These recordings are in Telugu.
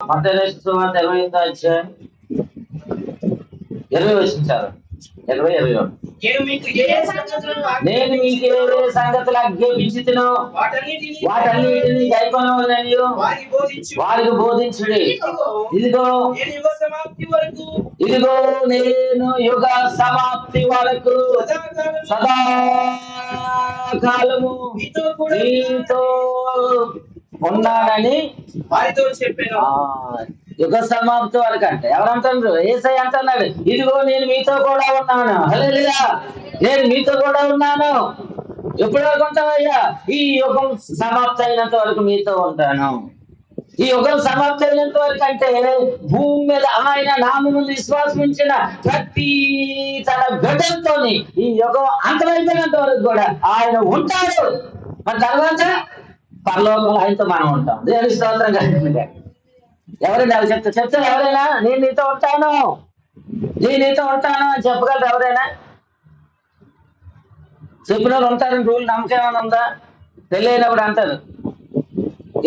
మత్తయి రాసిన సువార్త 28వ అధ్యాయం 20 వచ్చింది చాలు. 20, 21. నేను మీకు ఏ సంగతులు ఆజ్ఞాపించుదునో వాటన్నిటిని గైకొనవలెనని వారికి బోధించుడి. ఇదిగో నేను యుగ సమాప్తి వరకు సదాకాలము మీతో ఉన్నానని వారితో చెప్పాను. యుగ సమాప్తి వరకు అంటే ఎవరంటారు? యేసయ్య అంటున్నాడు, ఇదిగో నేను మీతో కూడా ఉన్నాను. హల్లెలూయా, నేను మీతో కూడా ఉన్నాను. ఎప్పుడు వరకు ఉంటావయ్యా? ఈ యుగం సమాప్తి అయినంత వరకు మీతో ఉంటాను. ఈ యుగం సమాప్తి అయినంత వరకు అంటే భూమి మీద ఆయన నామమున విశ్వాసం ఉంచిన ప్రతి తన బిడ్డలతో ఈ యుగం అంతమైపోయినంత వరకు కూడా ఆయన ఉంటాడు. మరి తర్వాత పరలోకంలో ఆయనతో మనం ఉంటాం. దేవుని స్తోత్రం కలిగింది. ఎవరైనా చెప్తారు ఎవరైనా నేను నీతో ఉంటాను అని చెప్పగలరు? ఎవరైనా చెప్పిన వాళ్ళు ఉంటారని రూల్ నమ్మకం ఏమైనా ఉందా? పెళ్ళి అయినప్పుడు అంటారు,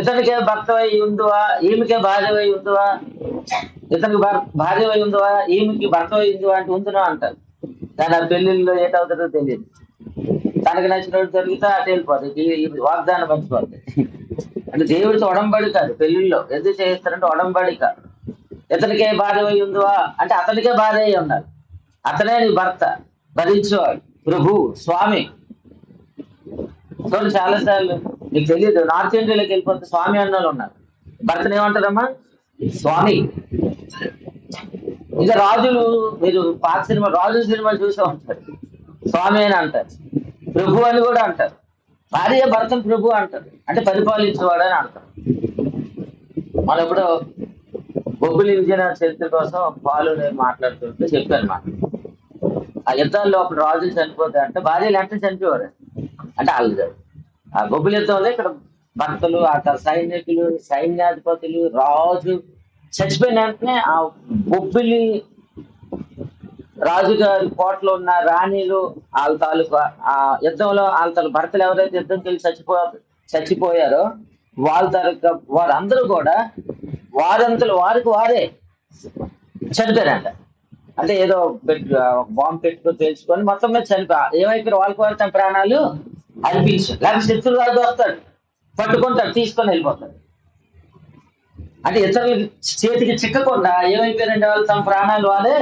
ఇతనికే భర్త అయి ఉందివా, ఈమెకే భార్య అయి ఉందివా, ఇతనికి భార్య అయి ఉందివా, ఈమెకి భర్త అయి ఉందివా అంటే ఉందినా అంటారు. కానీ ఆ పెళ్లిళ్ళు ఏటవుతుందో తెలియదు. తనకి నచ్చినట్టు జరిగితే అటు వెళ్ళిపోతుంది. ఈ వాగ్దానం పంచిపోతుంది. అంటే దేవుడితో ఒడంబడి కాదు పెళ్లిళ్ళలో. ఎందుకు చేయిస్తారంటే ఒడంబడి కాదు. ఇతనికే భార్య అయి ఉందివా అంటే అతనికే భార్య అయి ఉండాలి. అతనే నీ భర్త, భరించేవాడు, ప్రభు, స్వామి. చూడండి, చాలాసార్లు నీకు తెలియదు, నార్త్ ఇండియాలోకి వెళ్ళిపోతే స్వామి అన్న వాళ్ళు ఉన్నారు. భర్తను ఏమంటారమ్మా? స్వామి. ఇంకా రాజులు, మీరు పాత సినిమా రాజుల సినిమాలు చూసే ఉంటారు, స్వామి అని అంటారు, ప్రభు అని కూడా అంటారు. భార్య భర్తను ప్రభు అంటారు, అంటే పరిపాలించేవాడు అని అంటారు. మనం ఎప్పుడో బొబ్బిలి విజయనగర చరిత్ర కోసం పాలు నేను మాట్లాడుతుంటే చెప్పాను మాట. ఆ యుద్ధాల్లో అప్పుడు రాజులు చనిపోతాయి అంటే భార్యలు అంటే చనిపోయేవారు. అంటే వాళ్ళు ఆ బొబ్బిలి యుద్ధంలో ఇక్కడ భర్తలు, ఆ సైనికులు, సైన్యాధిపతులు, రాజు చచ్చిపోయిన వెంటనే ఆ బొబ్బిలి రాజుగారి కోటలో ఉన్న రాణిలు వాళ్ళ తాలూకా ఆ యుద్ధంలో వాళ్ళ తాలూకు భర్తలు ఎవరైతే యుద్ధంకి వెళ్ళి చచ్చిపోయారో వాళ్ళ తాలూకా వారందరూ కూడా వారంతలు వారికి వారే చనిపోయారంట. అంటే ఏదో బాంబు పెట్టుకొని తెలుసుకొని మొత్తం మీద చనిపోయి ఏమైపోయారు, వాళ్ళకి వారు తమ ప్రాణాలు అర్పించారు. లేకపోతే శత్రువు రాజు వస్తాడు, పట్టుకుంటాడు, తీసుకొని వెళ్ళిపోతాడు. అంటే ఇతరుల చేతికి చిక్కకుండా ఏమైపోయారంటే వాళ్ళు తమ ప్రాణాలు వాళ్ళే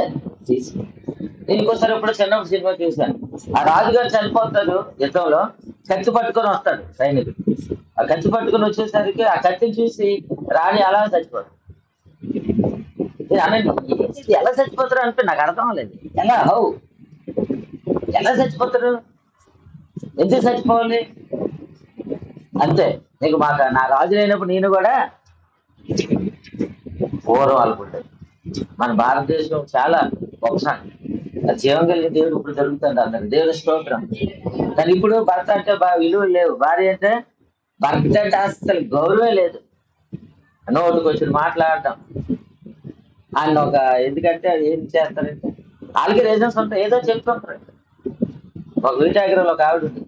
తీసుకున్నారు. నేను ఇంకోసారి ఇప్పుడు చిన్నప్పుడు సినిమా చూశాను. ఆ రాజుగారు చనిపోతాడు యుద్ధంలో, కత్తి పట్టుకొని వస్తాడు సైనికుడు. ఆ కత్తి పట్టుకొని వచ్చేసరికి ఆ కత్తిని చూసి రాణి అలా చచ్చిపోతాడు. ఎలా చచ్చిపోతారు అంటే నాకు అర్థం లేదు. ఎలా చచ్చిపోతారు, ఎందుకు చచ్చిపోవాలి? అంతే. నీకు నా రాజు లేనప్పుడు నేను కూడా పూర్వం అనుకుంటాను. మన భారతదేశం చాలా గొప్ప జీవం కలిగిన దేవుడు ఇప్పుడు జరుగుతుంది అందరు, దేవుడి స్తోత్రం. కానీ ఇప్పుడు భర్త అంటే విలువ లేవు, భార్య అంటే భర్త అంటే అసలు గౌరవమే లేదు. నోటికి వచ్చి మాట్లాడటం ఆయన ఒక ఎందుకంటే ఏం చేస్తారంటే వాళ్ళకి రీజన్స్ ఉంటాయి, ఏదో చెప్తుంటారు. ఒక విజయనగరంలో ఒక ఆవిడ ఉంది,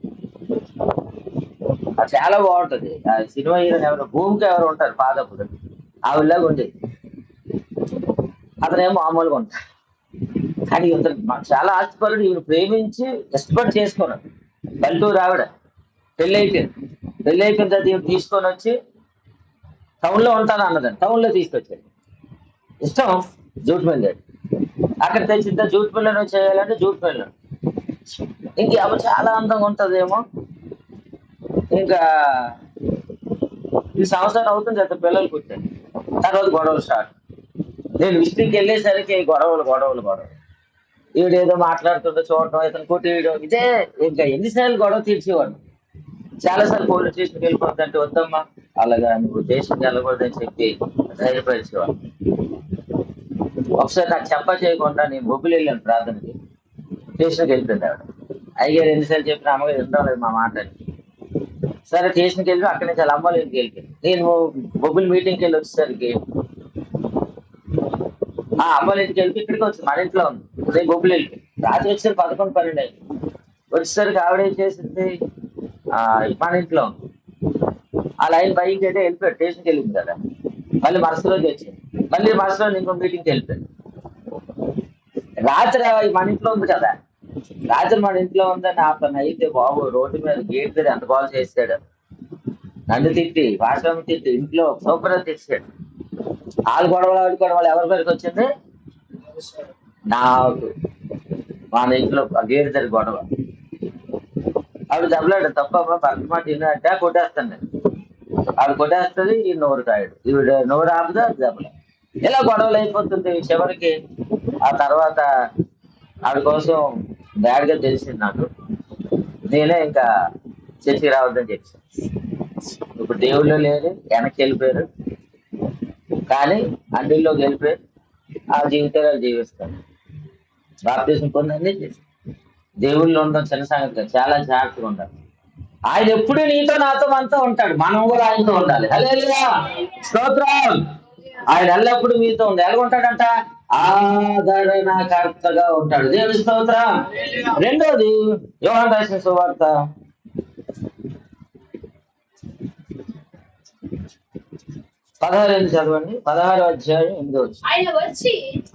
అది చాలా బాగుంటది. ఆ సినిమా హీరోని ఎవరు, భూమికి ఎవరు ఉంటారు పాదపుడు, ఆవిడలాగా ఉండేది. అతనేమో మామూలుగా ఉంటాడు. కానీ చాలా ఆస్తిపరుడు. ఈవిడ ప్రేమించి ఇష్టపడి చేసుకున్నాడు. పల్లెటూరు ఆవిడ. పెళ్ళి అయిపోయిన తర్వాత ఈవిడ తీసుకొని వచ్చి టౌన్లో ఉంటాను అన్నదండి. టౌన్లో తీసుకొచ్చాడు. ఇష్టం జూట్ మిల్. అక్కడ తెచ్చిందా జూట్ మిల్లను చేయాలంటే జూట్ మిల్లు. ఇంక అవి చాలా అందంగా ఉంటదేమో. ఇంకా ఈ సంవత్సరం అవుతుంది కదా పిల్లలు పుట్టారు. తర్వాత గొడవలు స్టార్ట్. నేను విజిటింగ్కి వెళ్ళేసరికి గొడవలు. ఈవిడేదో మాట్లాడుతుంటే చూడటం, ఇతను కొట్టేయడం, ఇదే ఇంకా ఎన్నిసార్లు గొడవ తీర్చేవాడు. చాలాసార్లు పోలీస్ స్టేషన్కి వెళ్ళిపోతుంటే వద్దమ్మా అలాగా నువ్వు స్టేషన్కి వెళ్ళకూడదని చెప్పి ధైర్యపరిచేవాడు. ఒకసారి నాకు చెప్ప చేయకుండా నేను బొబ్బులు వెళ్ళాను ప్రార్థనకి. స్టేషన్కి వెళ్ళిపోయింది ఆవిడ. అయ్యారు ఎన్నిసార్లు చెప్పిన అమ్మగారు వినడం లేదు మా మాటని. సరే స్టేషన్కి వెళ్ళి అక్కడి నుంచి వాళ్ళ అమ్మాయిల ఇంటికి వెళ్ళిపోయింది. నేను బొబ్బులు మీటింగ్కి వెళ్ళి వచ్చేసరికి ఆ అమ్మాయిల ఇంటికి వెళ్ళి ఇక్కడికి వచ్చింది, మన ఇంట్లో ఉంది. రేపు బొబ్బులు వెళ్ళిపోయింది. రాత్రి వచ్చేసరికి 11, 12 అయింది. వచ్చేసరికి ఆవిడ ఏం చేసింది, మన ఇంట్లో ఉంది. ఆ లైన్ బైక్ అయితే వెళ్ళిపోయాడు, స్టేషన్కి వెళ్ళింది కదా. మళ్ళీ మరుసటి రోజు వచ్చింది. మళ్ళీ మరుసటి రోజు ఇంకో మీటింగ్కి వెళ్ళిపోయింది. రాత్రి మన ఇంట్లో ఉంది కదా, రాత్రి మన ఇంట్లో ఉందని అతను అయితే బాబు రోడ్డు మీద గేట్ మీద ఎంత బాగా చేశాడు. నన్ను తిట్టి, భాషను తిట్టి, ఇంట్లో సూపర్ తెచ్చాడు. వాళ్ళు గొడవలు ఆడుకోవడం వల్ల ఎవరి పేరుకి వచ్చింది? నాకు. మన ఇంట్లో గేట్ దగ్గర గొడవ. ఆవిడ దెబ్బలాడు, తప్ప భర్త మాట వినంటే కొట్టేస్తాను. ఆవిడ కొట్టేస్తుంది, ఈ నోరు కాయడు, ఈవిడ నోరు ఆపుదా దెబ్బలు. ఇలా గొడవలు అయిపోతుంది. చివరికి ఆ తర్వాత ఆవిడ కోసం బ్యాడ్గా తెలిసింది నాకు. నేనే ఇంకా చర్చికి రావద్దని చెప్పాను. ఇప్పుడు దేవుళ్ళు లేరు, వెనక్కి వెళ్ళిపోయారు, కానీ అండిల్లోకి వెళ్ళిపోయారు. ఆ జీవితాలు జీవిస్తారు. బాప్తిజం పొందండి చేసి దేవుళ్ళు ఉండడం చిన్న సంగతి కాదు. చాలా జాగ్రత్తగా ఉండాలి. ఆయన ఎప్పుడు నీతో నాతో మనతో ఉంటాడు, మనం కూడా ఆయనతో ఉండాలి. హల్లెలూయా, స్తోత్రం. ఆయన ఎల్లప్పుడు మీతో ఉంది. ఎలా ఉంటాడంట? ఆదరణకర్తగా ఉంటాడు. దేవుని స్తోత్రం. రెండోది యోహాను రాసిన సువార్త 16 చదవండి. 16వ అధ్యాయం 8వ వచనం.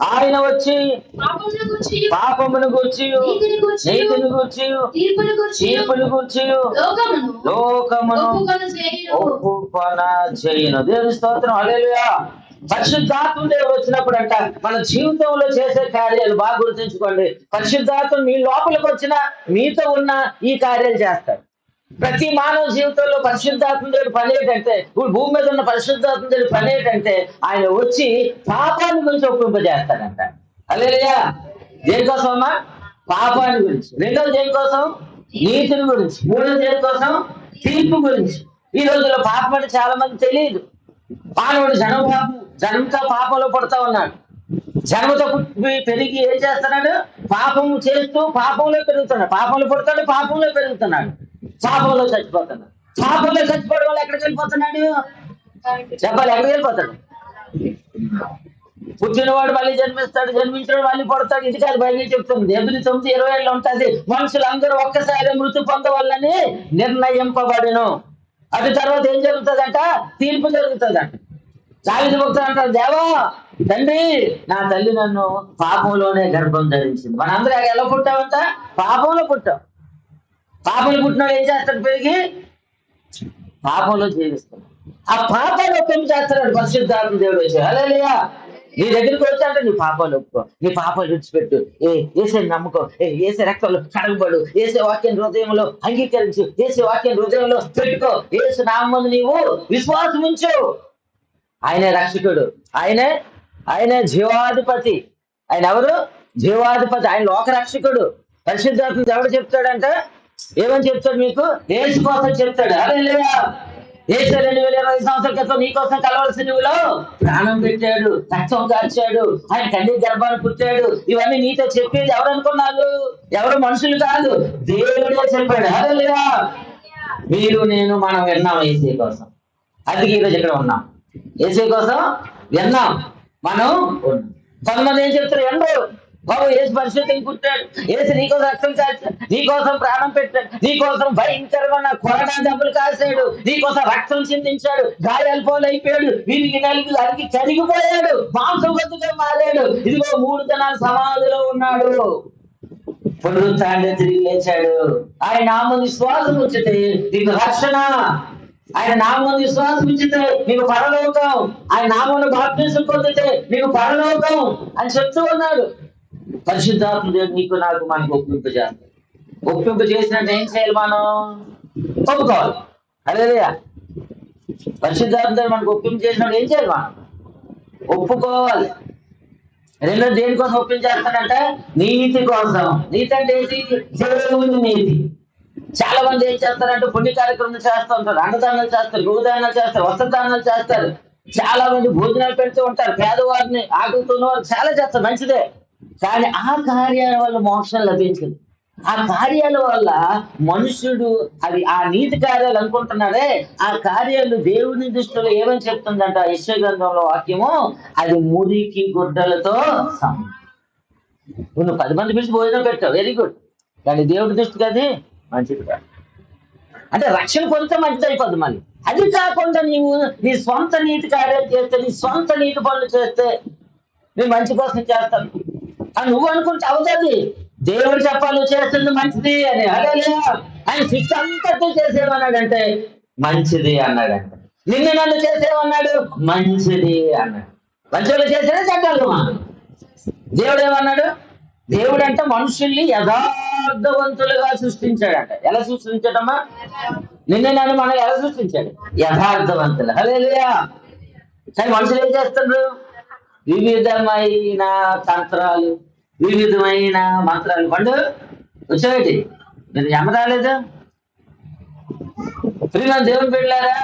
ఆయన వచ్చి పాపమును గూర్చి, నీతిని గూర్చి, తీర్పును గూర్చి లోకమును ఒప్పుకొన చేయును. దేవుని స్తోత్రం. హల్లెలూయా. పరిశుద్ధాత్మ దేవుడు వచ్చినప్పుడు అంట మన జీవితంలో చేసే కార్యాలు బాగా గుర్తుంచుకోండి. పరిశుద్ధాత్మ మీ లోపలికి వచ్చిన మీతో ఉన్న ఈ కార్యాలు చేస్తాడు. ప్రతి మానవ జీవితంలో పరిశుద్ధాత్మ దేవుడు పని ఏంటంటే, ఇప్పుడు భూమి మీద ఉన్న పరిశుద్ధాత్మ దేవుడు పని ఏంటంటే ఆయన వచ్చి పాపాన్ని గురించి ఒప్పింపజేస్తాడంట. హల్లెలూయా. దేనికోసం అమ్మా? పాపాన్ని గురించి. రెండోది దేనికోసం? నీతిని గురించి. మూడోది దేనికోసం? తీర్పు గురించి. ఈ రోజుల్లో పాపం అంటే చాలా మంది తెలియదు. మానవుడు జన్మతో పాపంలో పడుతూ ఉన్నాడు. జన్మతో పెరిగి ఏం చేస్తున్నాడు? పాపము చేస్తూ పాపంలో పెరుగుతున్నాడు. పాపంలో పుడతాడు, పాపంలో పెరుగుతున్నాడు, పాపంలో చచ్చిపోతున్నాడు. పాపంలో చచ్చిపోవడం వల్ల ఎక్కడికి వెళ్ళిపోతున్నాడు? చెప్పాలి, ఎక్కడికి వెళ్ళిపోతాడు? పుట్టినవాడు మళ్ళీ జన్మిస్తాడు, జన్మించినవాడు మళ్ళీ పడతాడు. ఇది కాదు బైబిల్ చెప్తుంది. 8:9-20 ఉంటుంది. మనుషులందరూ ఒక్కసారి మృతి పొందవాలని నిర్ణయింపబడిను. అది తర్వాత ఏం జరుగుతుందంట? తీర్పు జరుగుతుందంట. దావీదు భక్తుడు అంటారు, దేవా తండ్రి, నా తల్లి నన్ను పాపంలోనే గర్భం ధరించింది. మనందరూ ఎలా పుట్టామంట? పాపంలో పుట్టాం. పాపంలో పుట్టినాడు ఏం చేస్తాడు? పెరిగి పాపంలో జీవిస్తాడు. ఆ పాపాలు ఒప్పింపు చేస్తాడు పరిశుద్ధాత్మ దేవుడు వచ్చి. హల్లెలూయా. నీ దగ్గరికి వచ్చాడంటే నీ పాపాలు ఒప్పుకో, నీ పాపాలు విడిచిపెట్టు, ఏసే నమ్ముకో, ఏసే రక్తంలో కడగబడు, ఏసే వాక్యం హృదయంలో అంగీకరించు, ఏసే వాక్యం హృదయంలో పెట్టుకో, ఏసు నామమున నీవు విశ్వాసం ఉంచు. ఆయనే రక్షకుడు, ఆయనే జీవాధిపతి. ఆయన ఎవరు? జీవాధిపతి. ఆయన లోక రక్షకుడు. పరిశుద్ధాత్మ ఎవడు చెప్తాడంటే ఏమని చెప్తాడు? మీకు ఏసు కోసం చెప్తాడు. హల్లెలూయా. ఏసు 2020 సంవత్సరాల క్రితం నీకోసం కలవలసిన నువ్వులో ప్రాణం పెట్టాడు, రక్తం కార్చాడు, ఆయన తండ్రి గర్భాన్ని పుట్టాడు. ఇవన్నీ నీతో చెప్పేది ఎవరు అనుకున్నారు? ఎవరు మనుషులు కాదు, దేవుడే చెప్పాడు. హల్లెలూయా. మీరు నేను మనం విన్నాం ఏసీ కోసం. అందుకే ఈరోజు ఇక్కడ ఉన్నాం. ఏసీ కోసం విన్నాం మనం. కొంతమంది ఏం చెప్తారు? ఎండరు బాబు ఏసు పరిశుద్ధంగా పుట్టాడు, ఏసు నీకోసం రక్తం కాల్చాడు, నీకోసం ప్రాణం పెట్టాడు, నీకోసం భయంకరమైన కొరడా దెబ్బలు కాసాడు, నీకోసం రక్తం చిందించాడు, గాయాలు పోలైపోయాడు, వీరికి నలిగి అరిగి కరిగిపోయాడు, మాంసబద్ధగా మారాడు, ఇదిగో 3 దినాలు సమాధిలో ఉన్నాడు, పునరుత్థానం తిరిగి లేచాడు. ఆయన నామమున విశ్వాసం ఉంచితే నీకు రక్షణ, ఆయన నామమున విశ్వాసం ఉంచితే నీకు పరలోకం, ఆయన నామమున బాప్తిసం పొందితే నీకు పరలోకం అని చెప్తూ ఉన్నాడు. పరిశుద్ధాత్మ దేవుడు నీకు నాకు మనకు ఒప్పింపు చేస్తాడు. ఒప్పింపు చేసినట్టు ఏం చేయాలి? మనం ఒప్పుకోవాలి. హల్లెలూయా. పరిశుద్ధాత్మ దేవుడు మనకు ఒప్పింపు చేసినట్టు ఏం చేయాలి? మనం ఒప్పుకోవాలి. రెండో దేనికోసం ఒప్పించేస్తాడంటే నీతి కోసం. నీతి అంటే ఏంటి? దేవుని నీతి. చాలా మంది ఏం చేస్తారంటే పుణ్య కార్యక్రమాలు చేస్తూ ఉంటారు, అన్నదానాలు చేస్తారు, గోదానాలు చేస్తారు, వస్త్రదానాలు చేస్తారు, చాలా మంది భోజనాలు పెడుతూ ఉంటారు, పేదవారిని ఆకలితున్న వారు చాలా చేస్తారు, మంచిదే. కానీ ఆ కార్యాల వల్ల మోక్షం లభించదు. ఆ కార్యాల వల్ల మనుషుడు అది ఆ నీతి కార్యాలు అనుకుంటున్నారే, ఆ కార్యాలు దేవుని దృష్టిలో ఏమని చెప్తుందంట యెషయా గ్రంథంలో వాక్యము, అది మురికి గుడ్డలతో సమానం. నువ్వు 10 మంది పిలిచి భోజనం పెట్టావు, వెరీ గుడ్, కానీ దేవుడి దృష్టికి అది మంచిది కాదు. అంటే రక్షణ పొందితే మంచిది అయిపోద్ది మళ్ళీ. అది కాకుండా నీవు నీ స్వంత నీతి కార్యాలు చేస్తే, నీ స్వంత నీతి పనులు చేస్తే నేను మంచి కోసం చేస్తాను అని నువ్వు అనుకుంటే అవుతుంది. దేవుడు చెప్పాలి నువ్వు చేస్తుంది మంచిది అని. అదే ఆయన శిక్ష అంతటి చేసేమన్నాడంటే మంచిది అన్నాడంట. నిన్ను నన్ను చేసేమన్నాడు మంచిది అన్నాడు. మంచిగా చేసేదే చెడ్డలుమా. దేవుడు ఏమన్నాడు? దేవుడు అంటే మనుషుల్ని యథార్థవంతులుగా సృష్టించాడంట. ఎలా సృష్టించాడమ్మా? నిన్ను నన్ను మనం ఎలా సృష్టించాడు? యథార్థవంతులు. హల్లెలూయా. కానీ మనుషులు ఏం చేస్తున్నారు? వివిధమైన తంత్రాలు, వివిధమైన మంత్రాలు. పండు వచ్చేటి మీరు ఎమ రాలేదు. ప్రియమైన దేవుని బిడ్డలారా,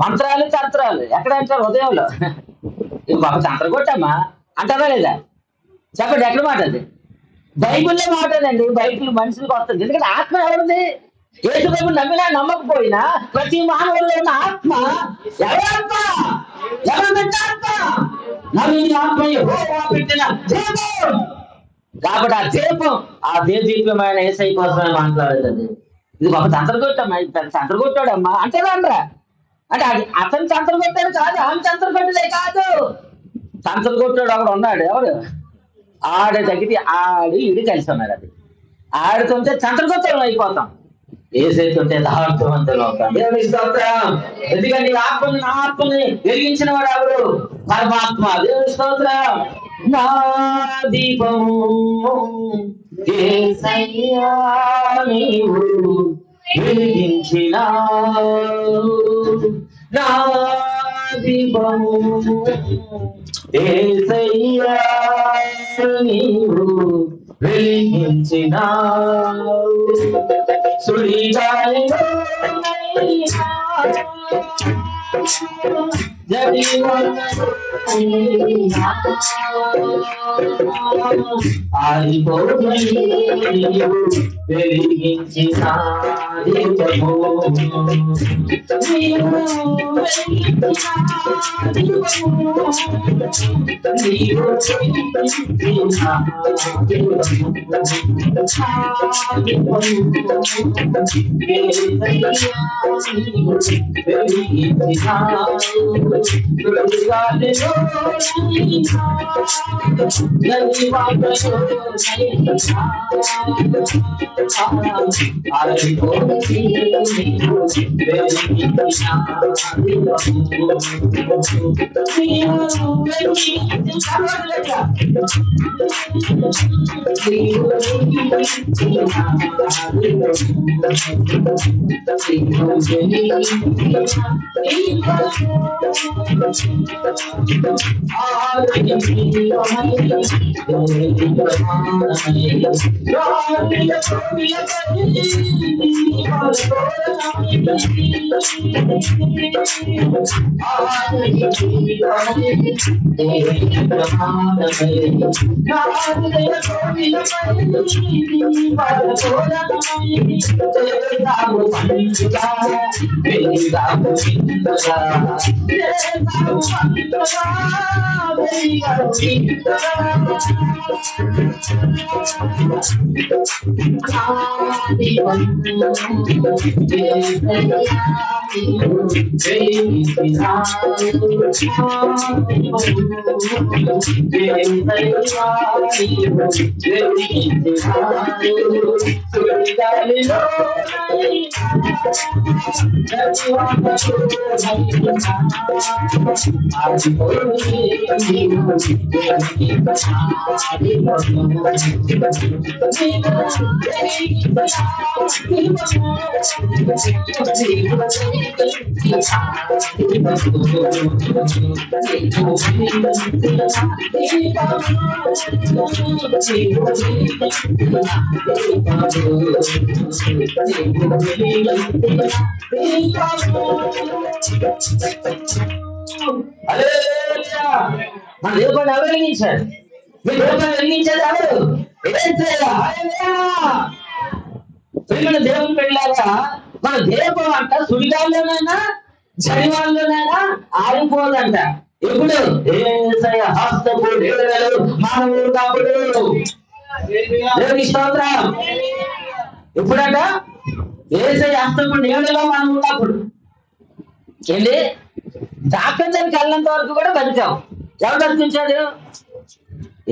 మంత్రాలు తంత్రాలు ఎక్కడ అంటారు? హృదయంలో. ఇది బాబు తంత్ర కొట్టమ్మా అంటారా లేదా? చెప్పండి, ఎక్కడ మాట అది? బైబిల్లో మాట అదండి. బైబిల్ మనుషులకు వస్తుంది. ఎందుకంటే ఆత్మ ఎవరిది? యేసు ప్రభువుని నమ్మినా నమ్మకపోయినా ప్రతి మానవుల్లో ఉన్న ఆత్మ ఎవరాత్మ? ఎవరు పెట్టిన ఆత్మ? నవీన ఆత్మ యెహోవా పెట్టిన దీపం. కాబట్టి ఆ దీపం, ఆ దీపమైన యేసయ్య కోసమే మాట్లాడేది. ఇది ఒక తంత్రగొట్టమ్మా, ఇది తంత్రగొట్టాడమ్మా అంటారా అనరా? అంటే అది అతను తంత్రగొట్టాడు కాదు, ఆమె తంత్రగొట్టలే కాదు. తంత్రగొట్టాడు అక్కడ ఉన్నాడు. ఎవరు? ఆడ తగ్గితే ఆడి ఇడి కలిసి ఉన్నాడు. అది ఆడుతుంటే తంత్రగొట్టలు అయిపోతాం, ఏసైతుంటే యథార్థవంతులు అవుతాం. దేవుని స్తోత్రం. ఎందుకంటే ఈ ఆత్మని, నా ఆత్మని వెలిగించిన వాడు ఎవరు? పరమాత్మ. దేవుని స్తోత్రం. నా దీపము యేసయ్యా నీవు వెలిగించినావు, నా దీపము యేసయ్యా నీవు వెలిగించినావు. సుడిగాలిలో వెలిగించిన మన దేవుడు ఎవరు వెలిగించాడు? మీ దేవుడు వెలిగించేది ఎవరు? మన దేవుని వెళ్ళాక మన దీపం అంట సుడిగాల్లోనైనా జడివాళ్ళలోనైనా ఆరిపోదంట. ఎప్పుడు? యేసయ్య హస్తపు నీడలు మానవుడు కాపుడు. దేవుని స్తోత్రం. ఎప్పుడంట? ఏసై హస్తము నీడలో మనం ఉన్నప్పుడు వెళ్ళి డాక్టర్ దగ్గరికి వెళ్ళినంత వరకు కూడా బతికాం. ఎవరు బతికించాడు?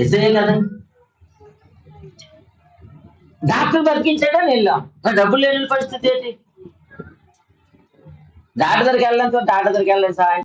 ఏసయ్యే కదా. డాక్టర్ బతికించాడని వెళ్ళాం, మరి డబ్బులు లేని పరిస్థితి ఏంటి? డాక్టర్ దగ్గరికి వెళ్ళడంతో డాక్టర్ దగ్గరికి వెళ్ళలేదు సార్